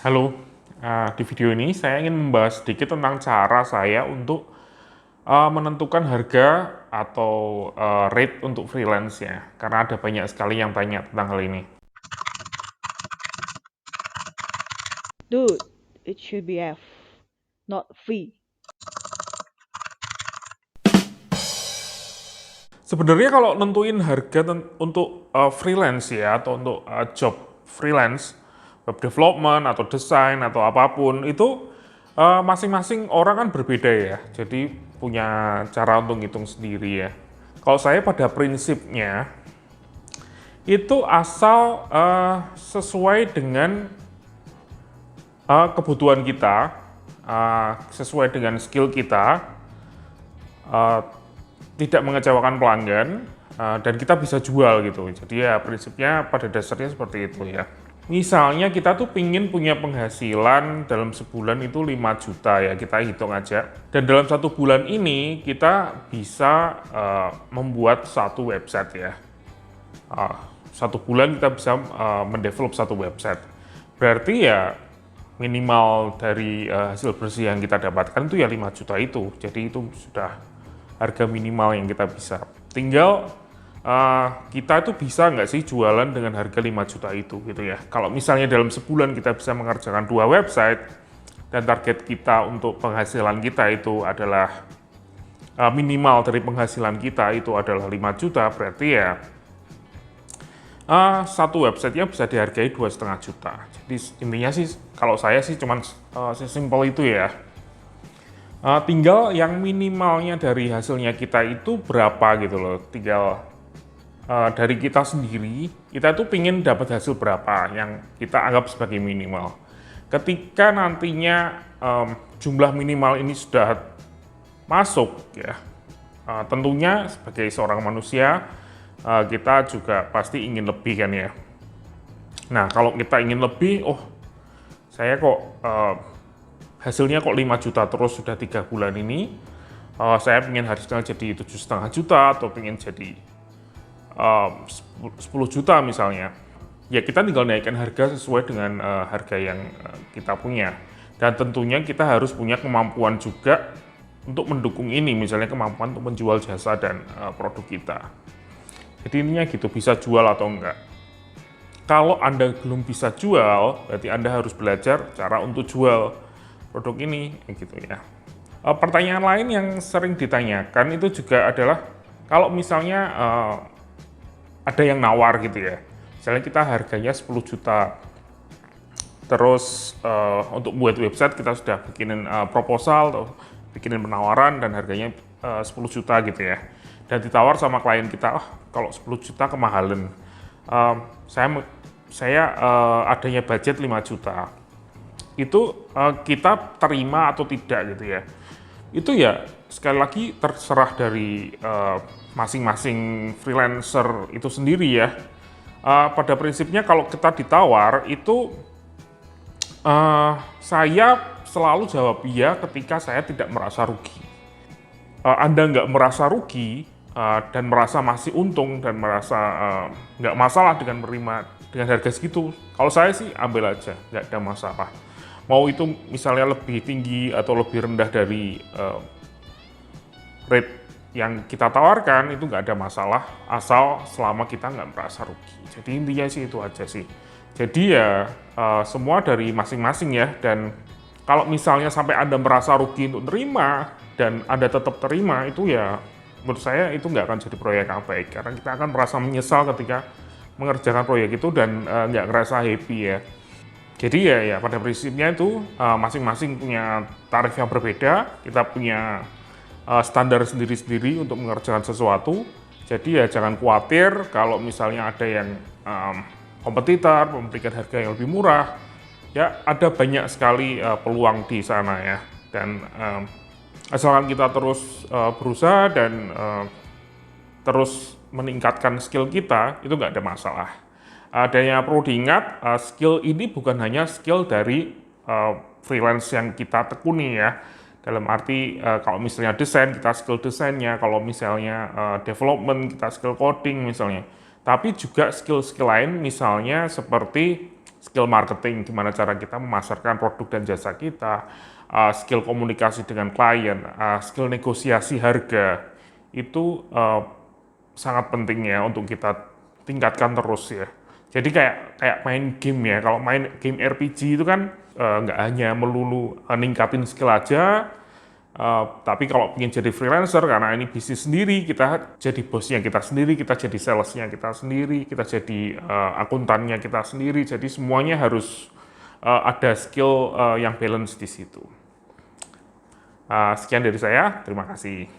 Halo, di video ini saya ingin membahas sedikit tentang cara saya untuk menentukan harga atau rate untuk freelance ya, karena ada banyak sekali yang tanya tentang hal ini. Dude, it should be F, not V. Sebenarnya kalau nentuin harga untuk freelance ya, atau untuk job freelance, web development atau desain atau apapun itu masing-masing orang kan berbeda ya, jadi punya cara untuk ngitung sendiri ya. Kalau saya pada prinsipnya itu asal sesuai dengan kebutuhan kita, sesuai dengan skill kita, eh, tidak mengecewakan pelanggan, dan kita bisa jual gitu. Jadi ya prinsipnya pada dasarnya seperti itu ya. Misalnya kita tuh pingin punya penghasilan dalam sebulan itu 5 juta ya, kita hitung aja. Dan dalam satu bulan ini kita bisa membuat satu website ya. Satu bulan kita bisa mendevelop satu website. Berarti ya minimal dari hasil bersih yang kita dapatkan itu ya 5 juta itu. Jadi itu sudah harga minimal yang kita bisa. Tinggal kita itu bisa nggak sih jualan dengan harga 5 juta itu gitu ya. Kalau misalnya dalam sebulan kita bisa mengerjakan 2 website dan target kita untuk penghasilan kita itu adalah minimal dari penghasilan kita itu adalah 5 juta, berarti ya satu websitenya bisa dihargai 2,5 juta. Jadi intinya sih kalau saya sih cuman sesimpel itu ya. Tinggal yang minimalnya dari hasilnya kita itu berapa gitu loh. Tinggal dari kita sendiri, kita tuh pingin dapat hasil berapa yang kita anggap sebagai minimal. Ketika nantinya jumlah minimal ini sudah masuk ya, tentunya sebagai seorang manusia kita juga pasti ingin lebih kan ya. Nah kalau kita ingin lebih, saya kok hasilnya kok 5 juta terus sudah 3 bulan ini, saya ingin hasilnya jadi 7,5 juta atau ingin jadi 10 juta misalnya. Ya kita tinggal naikkan harga sesuai dengan harga yang kita punya. Dan tentunya kita harus punya kemampuan juga untuk mendukung ini, misalnya kemampuan untuk menjual jasa dan produk kita. Jadi intinya gitu, bisa jual atau enggak. Kalau Anda belum bisa jual, berarti Anda harus belajar cara untuk jual produk ini, gitu ya. Pertanyaan lain yang sering ditanyakan itu juga adalah, kalau misalnya ada yang nawar gitu ya, misalnya kita harganya 10 juta, terus untuk buat website kita sudah bikinin proposal, atau bikinin penawaran dan harganya 10 juta gitu ya. Dan ditawar sama klien kita, kalau 10 juta kemahalan, saya adanya budget 5 juta. Itu kita terima atau tidak gitu ya. Itu ya sekali lagi terserah dari masing-masing freelancer itu sendiri ya. Pada prinsipnya kalau kita ditawar itu saya selalu jawab iya ketika saya tidak merasa rugi. Anda nggak merasa rugi dan merasa masih untung dan merasa nggak masalah dengan menerima dengan harga segitu, kalau saya sih ambil aja, nggak ada masalah. Mau itu misalnya lebih tinggi atau lebih rendah dari rate yang kita tawarkan, itu nggak ada masalah, asal selama kita nggak merasa rugi. Jadi intinya sih itu aja sih. Jadi ya semua dari masing-masing ya, dan kalau misalnya sampai Anda merasa rugi untuk terima dan Anda tetap terima, itu ya menurut saya itu nggak akan jadi proyek yang baik, karena kita akan merasa menyesal ketika mengerjakan proyek itu dan nggak ngerasa happy ya. Jadi ya pada prinsipnya itu masing-masing punya tarif yang berbeda, kita punya standar sendiri-sendiri untuk mengerjakan sesuatu. Jadi ya jangan khawatir kalau misalnya ada yang kompetitor memberikan harga yang lebih murah. Ya ada banyak sekali peluang di sana ya. Dan asalkan kita terus berusaha dan terus meningkatkan skill kita, itu nggak ada masalah. Dan yang perlu diingat, skill ini bukan hanya skill dari freelance yang kita tekuni ya. Dalam arti kalau misalnya desain, kita skill desainnya, kalau misalnya development, kita skill coding misalnya. Tapi juga skill-skill lain misalnya seperti skill marketing, gimana cara kita memasarkan produk dan jasa kita, skill komunikasi dengan klien, skill negosiasi harga, itu sangat penting ya untuk kita tingkatkan terus ya. Jadi kayak main game ya, kalau main game RPG itu kan nggak hanya melulu ningkatin skill aja, tapi kalau ingin jadi freelancer, karena ini bisnis sendiri, kita jadi bosnya kita sendiri, kita jadi salesnya kita sendiri, kita jadi akuntannya kita sendiri, jadi semuanya harus ada skill yang balance di situ. Sekian dari saya, terima kasih.